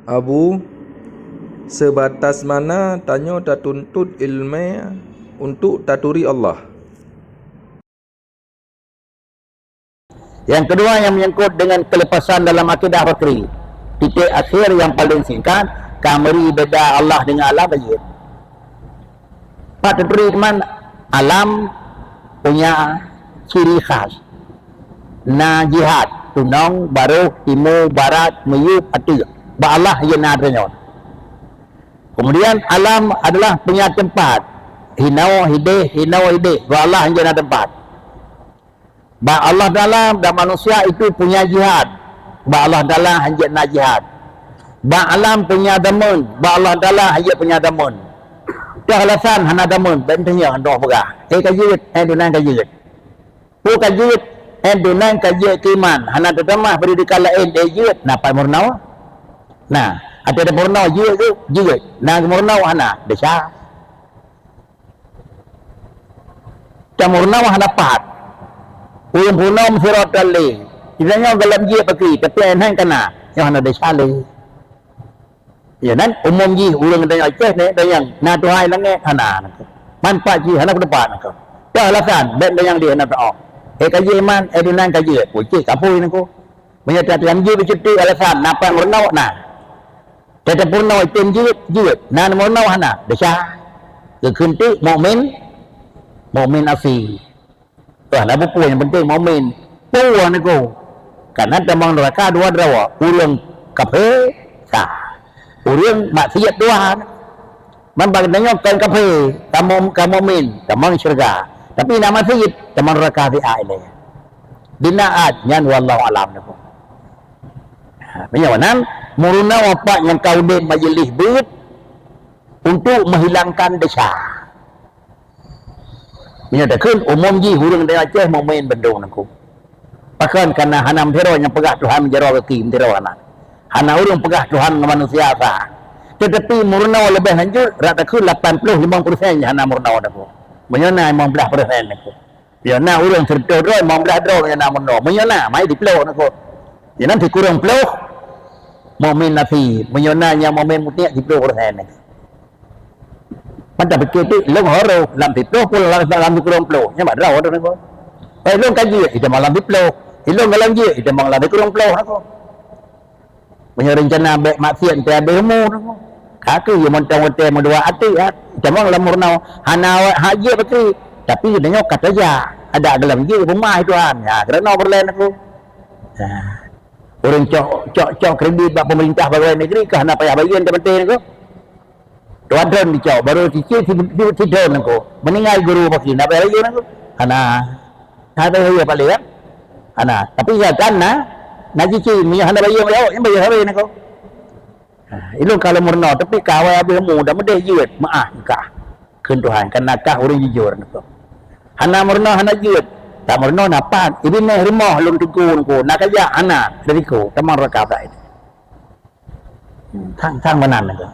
Abu, sebatas mana tanya tak tuntut ilmu untuk taturi Allah? Yang kedua yang menyangkut dengan kelepasan dalam akidah Bakri. Titik akhir yang paling singkat, kameri beda Allah dengan alam aja. Pak taturi teman, alam punya ciri khas. Na jihad, tunong, baru, timur, barat, meyup, atir. Ba Allah yang nadanya. Kemudian alam adalah punya tempat. Hinau, hideh. Ba Allah yang ada tempat. Ba Allah dalam dan manusia itu punya jihad. Ba Allah dalam hanya nak jihad. Ba alam punya damun. Ba Allah dalam hanya punya damun. Itu alasan hana damun. Bentanya hendak berah. Kajut, dunan kajut. Kajut, dunan kajut kiman. Hana tetamah pendidikan lain kajut. Napa murnau? Nah, ada murnau jut tu, jut. Nah, murnau hana desa. Murnau hana pat. Uang punam surat kali. Istilahnya dalam jia pakai, tapi enak kena. Yang ada desa le. Ya nan umum ji ulang dengan Aceh ni yang na tuhai langit hana. Manfaat ji hana ke depan nak. Dah alasan ben yang dia nak tahu. Kaji iman dunan kaji. Pucik kapui nako. Menyata dalam ji bercuti alasan napa murnau nah. Tetap murnau item ji. Nan murnau hana desa. Kekunti mukmin asli. Lah buku yang penting mukmin. Puan nako. Karena tamang neraka dua drawa. Ulang kafe sah. Orang maksiat Tuhan membagainya kan kafe kamu min kamu syurga tapi nama maksiat kamu neraka fi aile binaat nyan wallahu alam nako menyawanan muruna apa yang kau di majlis beut untuk menghilangkan desa menyatakan umum ji hurung dari Aceh mau main bendung nako bahkan karena hanam hero yang pegah Tuhan menjaro ke kim hero anak hana orang pegah Tuhan manusia sah. Tetapi murnau lebih lanjut rata ke 80-50% hana murnau dah. Menyana 15% nak. Ya na orang serta droi 15 droi menyana murnau. Menyana mai di pelo nak. Ya nanti kurang pelo. Mukmin nafi, menyana nya mukmin mutia di 10% nak. Pada fikir tu long horo lam di pelo pun lam kurang pelo. Nya mak draw dah nak. Long kaji ida malam di pelo. Long malam je ida malam di kurang pelo nak. Punya rencana baik maksiat tiada ilmu kaki yang mentang-mentang mendua hati jamang lamurnau hana haji betul tapi dia nyokat saja ada dalam je rumah Tuhan ya kerana berlain aku orang cok kredit bak pemerintah pegawai negeri kah nak payah bagian penting aku Tuhan drone dicok baru cicil si drone aku meninggal guru pakai nak payah bagian aku hana ada ya paling kan hana tapi ya kan nak cicil punya hana bayi yang bayi hari nak kau. Ilmu kalau murno tapi kawai habis muda muda jujur maaf kah kun Tuhan karena kah orang jujur nak kau. Hana murno hana jujur tak murno napat ibu ni rumah lum tuku nak nak kerja anak dari kau teman rekap dah itu. Thang menan nak kau.